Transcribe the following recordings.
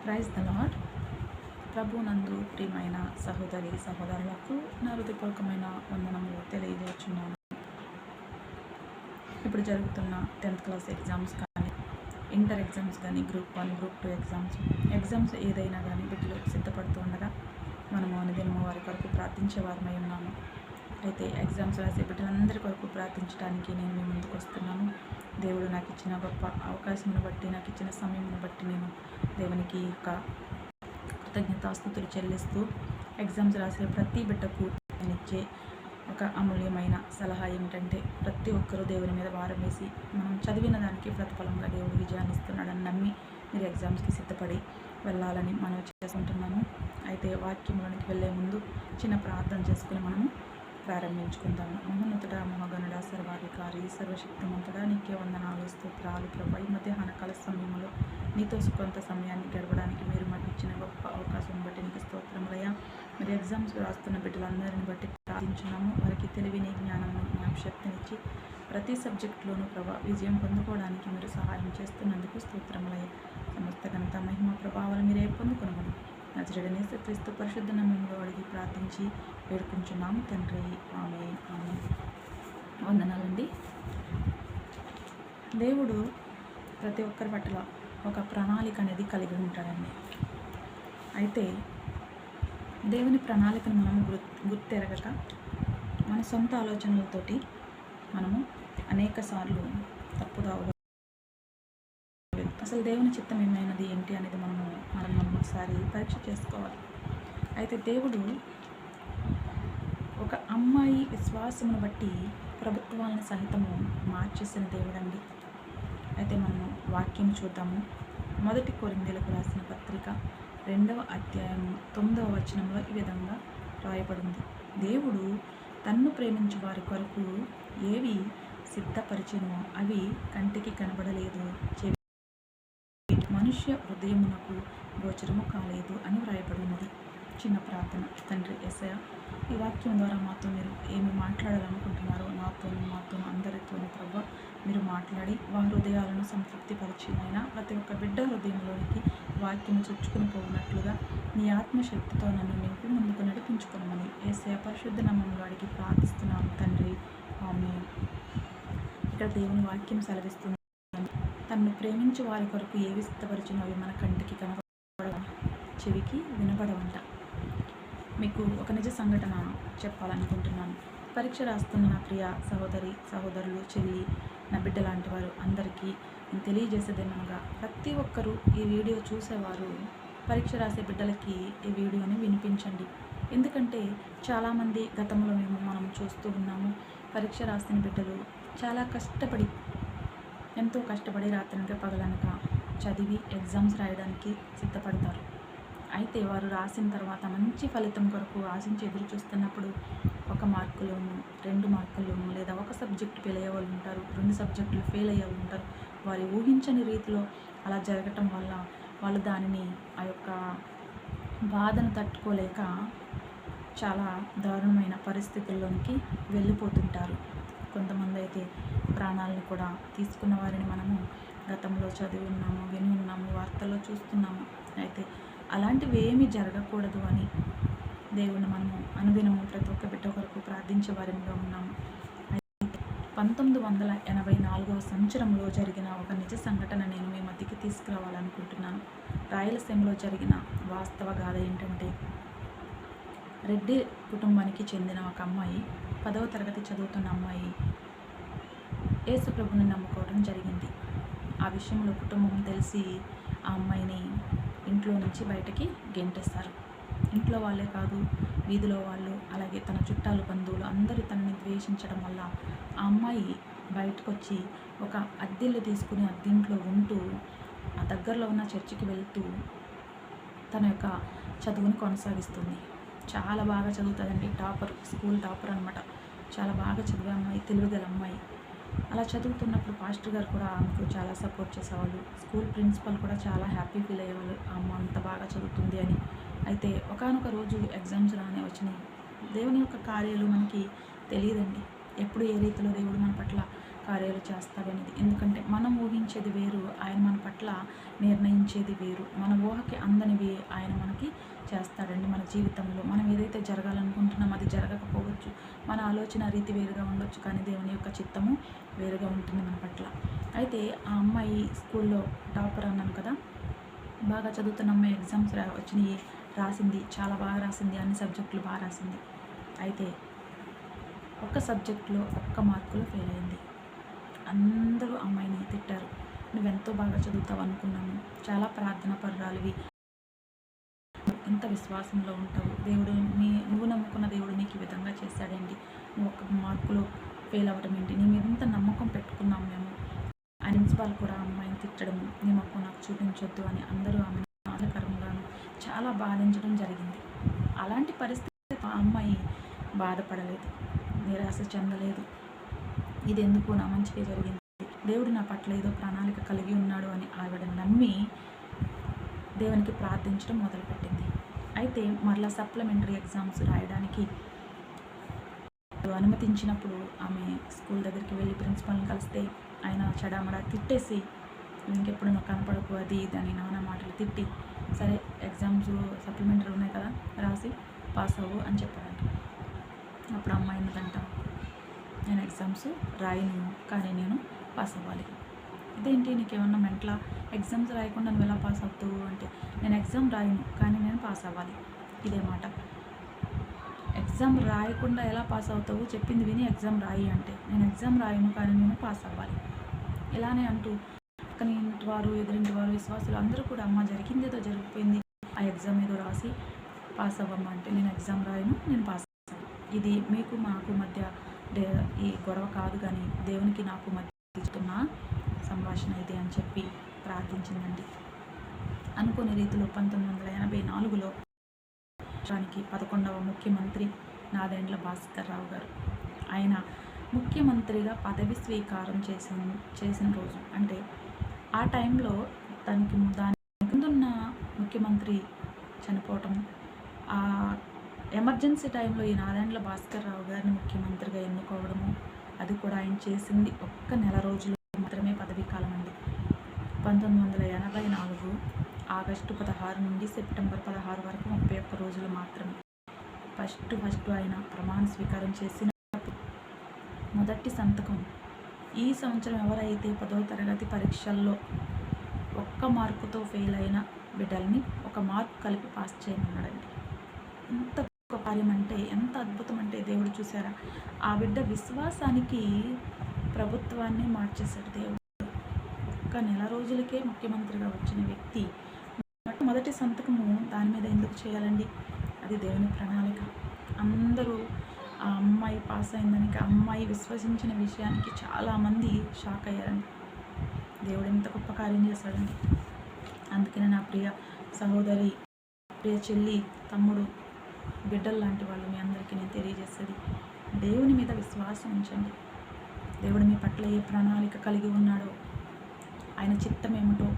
Praise the lord. ప్రభునందు ప్రియమైన సహోదరి సహోదరులకు నా హృదయపూర్వకమైన వందనములు తెలియజేస్తున్నాను. ఇప్పుడు జరుగుతున్న 10th క్లాస్ ఎగ్జామ్స్ కానీ, ఇంటర్ ఎగ్జామ్స్ కానీ, గ్రూప్ 1, గ్రూప్ 2 ఎగ్జామ్స్ ఏదైనా కానీ బిడ్డలు సిద్ధపడుతూ ఉండగా మనము అనుదినము వారి కొరకు ప్రార్థించే వారమై ఉన్నాము. అయితే ఎగ్జామ్స్ రాసే బిడ్డలందరి కొరకు ప్రార్థించడానికి నేను మీ ముందుకు వస్తున్నాను. దేవుడు నాకు ఇచ్చిన గొప్ప అవకాశమును బట్టి, నాకు ఇచ్చిన సమయమును బట్టి నేను దేవునికి కృతజ్ఞతాస్తుతులు చెల్లిస్తూ ఎగ్జామ్స్ రాసే ప్రతి బిడ్డకు నేను ఇచ్చే ఒక అమూల్యమైన సలహా ఏమిటంటే, ప్రతి ఒక్కరూ దేవుని మీద భారం వేసి మనం చదివిన దానికి ప్రతిఫలంగా దేవుడు విజయాన్ని ఇస్తున్నాడని నమ్మి మీరు ఎగ్జామ్స్కి సిద్ధపడి వెళ్ళాలని మనం చేసుకుంటున్నాము. అయితే వాక్యంలోనికి వెళ్ళే ముందు చిన్న ప్రార్థన చేసుకుని మనము ప్రారంభించుకుందాము. మహోన్నతుడా, మహాగణుడా, సర్వాధికారి, సర్వశక్తిమంతుడా, నీకే వందనాలు, స్తోత్రాలు ప్రభా. ఈ మధ్యాహ్న కాల సమయంలో నీతో కొంత సమయాన్ని గడపడానికి మీరు మాకు ఇచ్చిన గొప్ప అవకాశం బట్టి నీకు స్తోత్రములయ్యా. మరి ఎగ్జామ్స్ రాస్తున్న బిడ్డలందరిని బట్టి ప్రార్థించున్నాము. వారికి తెలివిని, జ్ఞానము, జ్ఞాపశక్తినిచ్చి ప్రతి సబ్జెక్టులోనూ ప్రభా విజయం పొందుకోవడానికి మీరు సహాయం చేస్తున్నందుకు స్తోత్రములయ్యా. సమస్త ఘనత, మహిమ, ప్రభావాలు మీరే పొందుకునమని నజరేయుడైన యేసుక్రీస్తు పరిశుద్ధ నామములో అడిగి ప్రార్థించి వేడుకుంటున్నాము తండ్రి. ఆమేన్. ఆమేన్. వందనాలండి. దేవుడు ప్రతి ఒక్కరి పట్ల ఒక ప్రణాళిక అనేది కలిగి ఉంటాడండి. అయితే దేవుని ప్రణాళికను మనము గుర్తెరగక మన సొంత ఆలోచనలతోటి మనము అనేక సార్లు తప్పుదావుగా అసలు దేవుని చిత్తం ఏమైనది ఏంటి అనేది మనం ఒకసారి పరీక్ష చేసుకోవాలి. అయితే దేవుడు ఒక అమ్మాయి విశ్వాసమును బట్టి ప్రభుత్వాలను సహితము మార్చేసిన దేవుడండి. అయితే మనము వాక్యం చూద్దాము. 1 కొరింథీయులకు రాసిన పత్రిక 2వ అధ్యాయం 9వ వచనంలో ఈ విధంగా రాయబడింది. దేవుడు తన్ను ప్రేమించు వారి కొరకు ఏవి సిద్ధపరిచెనో అవి కంటికి కనబడలేదు, చెవి మనుష్య హృదయమునకు గోచరము కాలేదు అని వ్రాయబడినది. చిన్న ప్రార్థన. తండ్రి యేసయ్య, ఈ వాక్యం ద్వారా మాతో మీరు ఏమి మాట్లాడాలనుకుంటున్నారో మాతో అందరితోనూ ప్రభా మీరు మాట్లాడి వారి హృదయాలను సంతృప్తిపరిచినైనా ప్రతి ఒక్క బిడ్డ హృదయంలోనికి వాక్యం చొచ్చుకుని పోయినట్లుగా నీ ఆత్మశక్తితో నన్ను నింపి ముందుకు నడిపించుకోమని యేసయ్య పరిశుద్ధ నామములో అడిగి ప్రార్థిస్తున్నాను తండ్రి. ఆమేన్. ఇక్కడ దేవుని వాక్యం సెలవిస్తుంది, తన్ను ప్రేమించే వారి కొరకు ఏవి సిద్ధపరిచినవి మన కంటికి కనబడవ, చెవికి వినబడవంట. మీకు ఒక నిజ సంఘటన చెప్పాలనుకుంటున్నాను. పరీక్ష రాస్తున్న నా ప్రియ సహోదరులు, చెల్లి, నా బిడ్డ లాంటి వారు అందరికీ నేను తెలియజేసేదేమనగా, ప్రతి ఒక్కరూ ఈ వీడియో చూసేవారు పరీక్ష రాసే బిడ్డలకి ఈ వీడియోని వినిపించండి. ఎందుకంటే చాలామంది గతంలో మనం చూస్తూ ఉన్నాము, పరీక్ష రాసిన బిడ్డలు చాలా ఎంతో కష్టపడి రాత్రనక పగలనక చదివి ఎగ్జామ్స్ రాయడానికి సిద్ధపడతారు. అయితే వారు రాసిన తర్వాత మంచి ఫలితం కొరకు ఆశించి ఎదురు చూస్తున్నప్పుడు 1 మార్కులోనూ 2 మార్కుల్లోనూ లేదా ఒక సబ్జెక్ట్ ఫెయిల్ అయ్యే వాళ్ళు ఉంటారు, 2 సబ్జెక్టులు ఫెయిల్ అయ్యే వాళ్ళు ఉంటారు. వారు ఊహించని రీతిలో అలా జరగటం వల్ల వాళ్ళు దానిని ఆ యొక్క బాధను తట్టుకోలేక చాలా దారుణమైన పరిస్థితుల్లోనికి వెళ్ళిపోతుంటారు. కొంతమంది అయితే ప్రాణాలను కూడా తీసుకున్న వారిని మనము గతంలో చదివి ఉన్నాము, విని ఉన్నాము, వార్తల్లో చూస్తున్నాము. అయితే అలాంటివి ఏమీ జరగకూడదు అని దేవుని మనము అనుదినము ప్రతి ఒక్క బిడ్డ కొరకు ప్రార్థించే వారిగా ఉన్నాము. అయితే 1984వ సంవత్సరంలో జరిగిన ఒక నిజ సంఘటన నేను మీ మధ్యకి తీసుకురావాలనుకుంటున్నాను. రాయలసీమలో జరిగిన వాస్తవ గాథ ఏంటంటే, రెడ్డి కుటుంబానికి చెందిన ఒక అమ్మాయి, 10వ తరగతి చదువుతున్న అమ్మాయి యేసు ప్రభుని నమ్ముకోవడం జరిగింది. ఆ విషయంలో కుటుంబం తెలిసి ఆ అమ్మాయిని ఇంట్లో నుంచి బయటకి గెంటేస్తారు. ఇంట్లో వాళ్ళే కాదు, వీధిలో వాళ్ళు, అలాగే తన చుట్టాలు, బంధువులు అందరూ తనని ద్వేషించడం వల్ల ఆ అమ్మాయి బయటకు వచ్చి ఒక అద్దెల్లు తీసుకుని అద్దెంట్లో ఉంటూ ఆ దగ్గరలో ఉన్న చర్చికి వెళ్తూ తన యొక్క చదువుని కొనసాగిస్తుంది. చాలా బాగా చదువుతుందండి. స్కూల్ టాపర్ అనమాట. చాలా బాగా చదివే అమ్మాయి, తెలివిగల అమ్మాయి. అలా చదువుతున్నప్పుడు పాస్టర్ గారు కూడా ఆమెకు చాలా సపోర్ట్ చేసేవాళ్ళు. స్కూల్ ప్రిన్సిపల్ కూడా చాలా హ్యాపీ ఫీల్ అయ్యేవాళ్ళు, ఆ అమ్మ అంత బాగా చదువుతుంది అని. అయితే ఒకానొక రోజు ఎగ్జామ్స్ రానే వచ్చినాయి. దేవుని యొక్క కార్యాలు మనకి తెలియదండి. ఎప్పుడు ఏ రీతిలో దేవుడు మన పట్ల కార్యాలు చేస్తాడు అనేది. ఎందుకంటే మనం ఊహించేది వేరు, ఆయన మన పట్ల నిర్ణయించేది వేరు. మన ఊహకి అందనివి ఆయన మనకి చేస్తాడండి. మన జీవితంలో మనం ఏదైతే జరగాలనుకుంటున్నామో అది జరగకపోవచ్చు, మన ఆలోచన రీతి వేరుగా ఉండొచ్చు, కానీ దేవుని యొక్క చిత్తము వేరుగా ఉంటుంది మన పట్ల. అయితే ఆ అమ్మాయి స్కూల్లో టాపర్ అన్నాను కదా, బాగా చదువుతున్న అమ్మాయి ఎగ్జామ్స్ వచ్చినాయి, రాసింది, చాలా బాగా రాసింది, అన్ని సబ్జెక్టులు బాగా రాసింది. అయితే ఒక్క సబ్జెక్టులో ఒక్క మార్కులో ఫెయిల్ అయింది. అందరూ అమ్మాయిని తిట్టారు. నువ్వెంతో బాగా చదువుతావు అనుకున్నాను, చాలా ప్రార్థన పరురాలివి, ఎంత విశ్వాసంలో ఉంటావు, దేవుడు నువ్వు నమ్ముకున్న దేవుడు నీకు ఈ విధంగా చేశాడేంటి, నువ్వు ఒక్క మార్కులో ఫెయిల్ అవ్వడం ఏంటి, నీ మీద ఇంత నమ్మకం పెట్టుకున్నాం మేము. ఆ ప్రిన్సిపాల్ కూడా అమ్మాయిని తిట్టడం, నీ మొక్క నాకు చూపించొద్దు అని అందరూ ఆమెను ఆనందకరంగాను చాలా బాధించడం జరిగింది. అలాంటి పరిస్థితి ఆ అమ్మాయి బాధపడలేదు, నిరాశ చెందలేదు. ఇది ఎందుకు నా మంచిగా జరిగింది, దేవుడు నా పట్ల ఏదో ప్రణాళిక కలిగి ఉన్నాడు అని ఆవిడ నమ్మి దేవునికి ప్రార్థించడం మొదలుపెట్టింది. అయితే మరలా సప్లిమెంటరీ ఎగ్జామ్స్ రాయడానికి అనుమతించినప్పుడు ఆమె స్కూల్ దగ్గరికి వెళ్ళి ప్రిన్సిపాల్ని కలిస్తే ఆయన చెడామడా తిట్టేసి, ఇంకెప్పుడు నాకు కనపడకు అది ఇది అని నానా మాటలు తిట్టి, సరే ఎగ్జామ్స్ సప్లిమెంటరీ ఉన్నాయి కదా రాసి పాస్ అవ్వు అని చెప్పాడంట. అప్పుడు అమ్మాయి ఎందుకంట, నేను ఎగ్జామ్స్ రాయను కానీ నేను పాస్ అవ్వాలి. ఇదేంటి నీకేమన్నా మెంటలా, ఎగ్జామ్స్ రాయకుండా నువ్వు ఎలా పాస్ అవుతావు అంటే, నేను ఎగ్జామ్ రాయను కానీ నేను పాస్ అవ్వాలి. ఇదే మాట, ఎగ్జామ్ రాయకుండా ఎలా పాస్ అవుతావు, చెప్పింది విని ఎగ్జామ్ రాయి అంటే, నేను ఎగ్జామ్ రాయను కానీ నేను పాస్ అవ్వాలి. ఇలానే అంటూ పక్కన ఇంటి వారు, ఎదురింటి వారు, విశ్వాసులు అందరూ కూడా అమ్మ జరిగింది ఏదో జరిగిపోయింది, ఆ ఎగ్జామ్ ఏదో రాసి పాస్ అవ్వమ్మ అంటే, నేను ఎగ్జామ్ రాయను నేను పాస్ అవ్వాలి. ఇది మీకు మాకు మధ్య ఈ గొడవ కాదు, కానీ దేవునికి నాకు మధ్య ఇస్తున్న సంభాషణ ఇది అని చెప్పి ప్రార్థించిందండి. అనుకునే రీతిలో 1984లో రాష్ట్రానికి 11వ ముఖ్యమంత్రి నాదెండ్ల భాస్కర్ రావు గారు, ఆయన ముఖ్యమంత్రిగా పదవి స్వీకారం చేసిన రోజు, అంటే ఆ టైంలో దాని ముందున్న ముఖ్యమంత్రి చనిపోవటం, ఆ ఎమర్జెన్సీ టైంలో ఈ నాదెండ్ల భాస్కర్ రావు గారిని ముఖ్యమంత్రిగా ఎన్నుకోవడము, అది కూడా ఆయన చేసింది ఒక్క నెల రోజులు మాత్రమే పదవీ కాలం అండి. 1984 ఆగస్టు 16 నుండి సెప్టెంబర్ 16 వరకు 31 రోజులు మాత్రమే. ఫస్ట్ ఆయన ప్రమాణ స్వీకారం చేసిన మొదటి సంతకం, ఈ సంవత్సరం ఎవరైతే 10వ తరగతి పరీక్షల్లో ఒక్క మార్కుతో ఫెయిల్ అయిన బిడ్డల్ని ఒక మార్కు కలిపి పాస్ చేయమన్నాడండి. ఎంత గొప్ప కార్యం అంటే, ఎంత అద్భుతం అంటే, దేవుడు చూసారా, ఆ బిడ్డ విశ్వాసానికి ప్రభుత్వాన్ని మార్చేశాడు దేవుడు. ఒక్క నెల రోజులకే ముఖ్యమంత్రిగా వచ్చిన వ్యక్తి మొదటి సంతకము దాని మీద ఎందుకు చేయాలండి, అది దేవుని ప్రణాళిక. అందరూ ఆ అమ్మాయి పాస్ అయిందని, అమ్మాయి విశ్వసించిన విషయానికి చాలామంది షాక్ అయ్యారండి. దేవుడు ఎంత గొప్ప కార్యం చేశాడండి. అందుకనే నా ప్రియ సహోదరి, ప్రియ చెల్లి, తమ్ముడు, బిడ్డలు లాంటి వాళ్ళు మీ అందరికీ నేను తెలియజేసేది, దేవుని మీద విశ్వాసం ఉంచండి. దేవుడు మీ పట్ల ఏ ప్రణాళిక కలిగి ఉన్నాడో, ఆయన చిత్తం ఏమిటో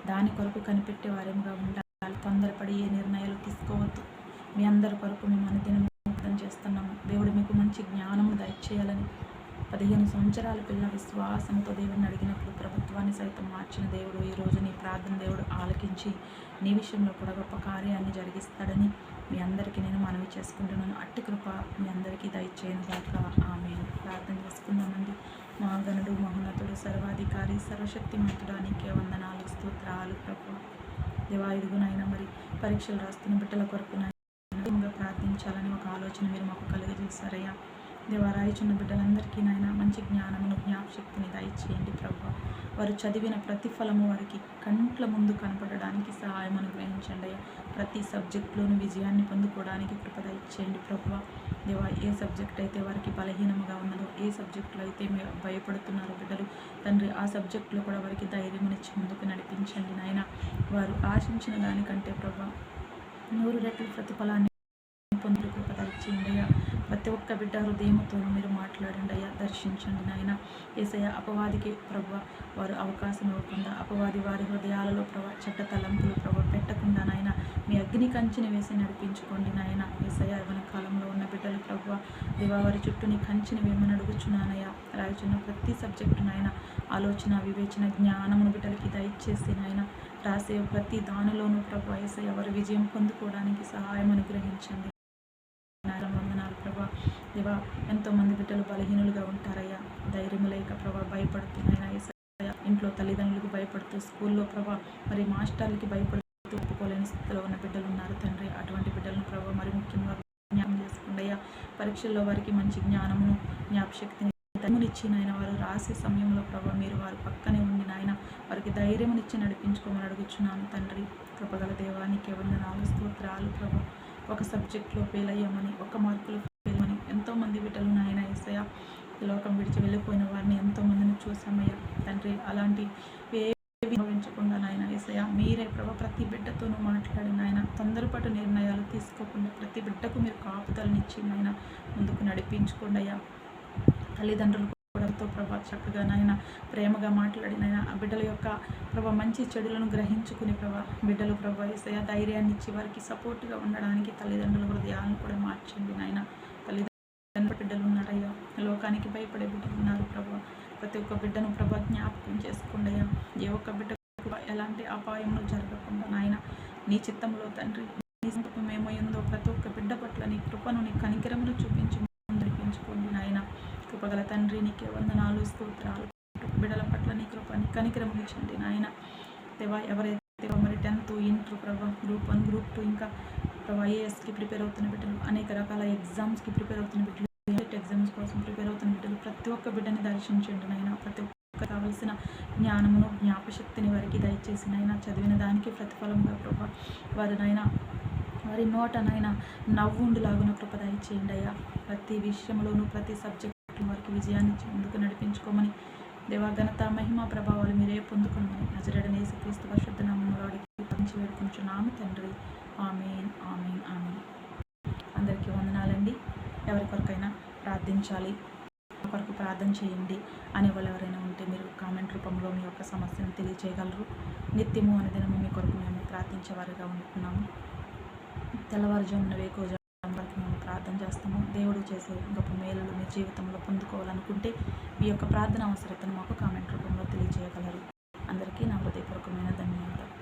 దాని కొరకు కనిపెట్టే వారేముగా ఉండాలి. తొందరపడి ఏ నిర్ణయాలు తీసుకోవద్దు. మీ అందరి కొరకు మేము అనుదినం ప్రార్థన చేస్తున్నాము. దేవుడు మీకు మంచి జ్ఞానము దయచేయాలని. 15 సంవత్సరాల పిల్ల విశ్వాసంతో దేవుడిని అడిగినప్పుడు ప్రభుత్వాన్ని సైతం మార్చిన దేవుడు ఈరోజు నీ ప్రార్థన దేవుడు ఆలకించి నీ విషయంలో కూడా గొప్ప కార్యాన్ని జరిగిస్తాడని మీ అందరికీ నేను మనవి చేసుకుంటున్నాను. అట్టి కృప మీ అందరికీ దయచేయను గాక. ఆమేన్. ప్రార్థన చేసుకుందామండి. మహాగణుడు, మహోన్నతుడు, సర్వాధికారి, సర్వశక్తిమంతుడా, నీకే వందనాలు, స్తోత్రాలు ప్రభువా. దేవా, ఇదిగునైనా మరి పరీక్షలు రాస్తున్న బిడ్డల కొరకు ప్రార్థించాలని ఒక ఆలోచన మీరు మాకు కలుగజేశారయ్యా. దేవా, రాయిచున్న బిడ్డలందరికీ నాయన మంచి జ్ఞానమును, జ్ఞాపశక్తిని దయచేయండి ప్రభువా. వారు చదివిన ప్రతిఫలము వారికి కంట్ల ముందు కనపడడానికి సహాయం అనుగ్రహించండి అయ్యా. ప్రతి సబ్జెక్టులోని విజయాన్ని పొందుకోవడానికి కృప దయచేయండి ప్రభువా. దేవా, ఏ సబ్జెక్ట్ అయితే వారికి బలహీనముగా ఉన్నదో, ఏ సబ్జెక్టులో అయితే భయపడుతున్నారో బిడ్డలు తండ్రి, ఆ సబ్జెక్టులో కూడా వారికి ధైర్యమునిచ్చి ముందుకు నడిపించండి నాయన. వారు ఆశించిన దానికంటే ప్రభువా 100 రెట్ల ప్రతిఫలాన్ని పొందుకు కృప దయచేయండి అయ్యా. ప్రతి ఒక్క బిడ్డ హృదయంతో మీరు మాట్లాడండి అయ్యా, దర్శించండి నాయన. యేసయ్య, అపవాదికి ప్రభువా వారు అవకాశం ఇవ్వకుండా, అపవాది వారి హృదయాలలో చెడ్డ తలంపులు పెట్టకుండా నాయన మీ అగ్ని కంచెని వేసి నడిపించుకోండి నాయన. యేసయ్య యవ్వన కాలంలో ఉన్న బిడ్డలు ప్రభువా దేవా వారి చుట్టూ నీ కంచెని వేయమని అడుగుచున్నానయ్యా. రాయుచున్న ప్రతి సబ్జెక్టు నాయన ఆలోచన వివేచన జ్ఞానమును బిడ్డలకి దయచేసి నాయన రాసే ప్రతి దానిలోనూ ప్రభువా యేసయ్య వారి విజయం పొందుకోవడానికి సహాయం అనుగ్రహించండి. వందనాలు ప్రభా దేవా. ఎంతోమంది బిడ్డలు బలహీనులుగా ఉంటారయ్యా, ధైర్యం లేక ప్రభా భయపడుతున్నాయన యేసయ్య. ఇంట్లో తల్లిదండ్రులకు భయపడుతూ, స్కూల్లో ప్రభా మరి మాస్టర్లకి భయపడుతూ ఒప్పుకోలేని స్థితిలో ఉన్న బిడ్డలు ఉన్నారు తండ్రి. అటువంటి బిడ్డలను ప్రభా మరి ముఖ్యంగా జ్ఞాపకం చేసుకోండి అయ్యా. పరీక్షల్లో వారికి మంచి జ్ఞానమును జ్ఞాపశక్తిని ధైర్యమునిచ్చి నాయన వారు రాసే సమయంలో ప్రభా మీరు వారి పక్కనే ఉండి నాయన వారికి ధైర్యమునిచ్చి నడిపించుకోమని అడుగుచున్నాను తండ్రి. కృపగల దేవానికి వందనాలు స్తోత్రాలు ప్రభా. ఒక సబ్జెక్ట్లో ఫెయిల్ అయ్యామని, ఒక మార్కులో ఫెయిల్ అయ్యామని ఎంతోమంది బిడ్డలు నాయన యేసయ్య లోకం విడిచి వెళ్ళిపోయిన వారిని ఎంతోమందిని చూసామయ్యా తండ్రి. అలాంటి అనుభవించకుండా నాయన యేసయ్య మీరే ప్రభా ప్రతి బిడ్డతోనూ మాట్లాడి నాయన తొందరపాటు నిర్ణయాలు తీసుకోకుండా ప్రతి బిడ్డకు మీరు కాపుదలనిచ్చి నాయన ముందుకు నడిపించుకోండి అయ్యా. తల్లిదండ్రులు కూడా ప్రభా చక్కగా నాయన ప్రేమగా మాట్లాడినైనా ఆ బిడ్డల యొక్క ప్రభా మంచి చెడులను గ్రహించుకుని ప్రభా బిడ్డలు ప్రభా యేసయ్య ధైర్యాన్ని ఇచ్చి వారికి సపోర్ట్గా ఉండడానికి తల్లిదండ్రుల హృదయాలను కూడా మార్చండి నాయన. తల్లిదండ్రుల బిడ్డలు ఉన్నారయ్యా, లోకానికి భయపడే బిడ్డలు ఉన్నారు ప్రభా. ప్రతి ఒక్క బిడ్డను ప్రభా జ్ఞాపకం చేసుకోండి అయ్యా. ఏ ఒక్క బిడ్డ ఎలాంటి అపాయంలో జరగకుండా నాయన నీ చిత్తంలో తండ్రి నీ సంకల్పం ఏమైందో ప్రతి ఒక్క బిడ్డ పట్ల నీ కృపను నీ కనికరమును చూపించి నడిపించుకోండి నాయన. కృపగల తండ్రి నీకే వందనాలు స్తోత్రాలు. బిడ్డల పట్ల నీ కృపని కనికరమించండి నాయన. దేవా ఎవరైతే మరి 10th ఇంటర్ ప్రభా గ్రూప్ 1 గ్రూప్ 2 ఇంకా ప్రభా ఐఏఎస్కి ప్రిపేర్ అవుతున్న బిడ్డలు, అనేక రకాల ఎగ్జామ్స్కి ప్రిపేర్ అవుతున్న బిడ్డలు, ఎగ్జామ్స్ కోసం ప్రిపేర్ అవుతున్న బిడ్డలు ప్రతి ఒక్క బిడ్డని దర్శించండి నాయన. ప్రతి ఒక్క కావలసిన జ్ఞానమును జ్ఞాపశక్తిని వారికి దయచేసి నాయన చదివిన దానికి ప్రతిఫలంగా ప్రభా వారినైనా వారి నోటనైనా నవ్వుండులాగున కృప దయచేయండి అయ్యా. ప్రతి విషయంలోనూ ప్రతి సబ్జెక్టు వారికి విజయాన్ని ముందుకు నడిపించుకోమని దేవా ఘనత మహిమ ప్రభావాలు మీరే పొందుకోమని నజరేయుడైన యేసుక్రీస్తు పరిశుద్ధ నామములో అడిగి పంచి వేడుకుంటున్నాము తండ్రి. ఆమేన్ ఆమేన్ ఆమేన్. అందరికీ వందనాలండి. ఎవరి కొరకైనా ప్రార్థించాలి, కొరకు ప్రార్థన చేయండి అనే వాళ్ళు ఎవరైనా ఉంటే మీరు కామెంట్ రూపంలో మీ యొక్క సమస్యను తెలియజేయగలరు. నిత్యము అనుదినము మీ కొరకు మేము ప్రార్థించేవారుగా ఉంటున్నాము. తెల్లవారుజామున వేకువజాము వరకు మేము ప్రార్థన చేస్తాము. దేవుడు చేసే గొప్ప మేలులు మీ జీవితంలో పొందుకోవాలనుకుంటే మీ యొక్క ప్రార్థన అవసరతను మాకు కామెంట్ రూపంలో తెలియజేయగలరు. అందరికీ నా హృదయపూర్వకమైన ధన్యవాదాలు.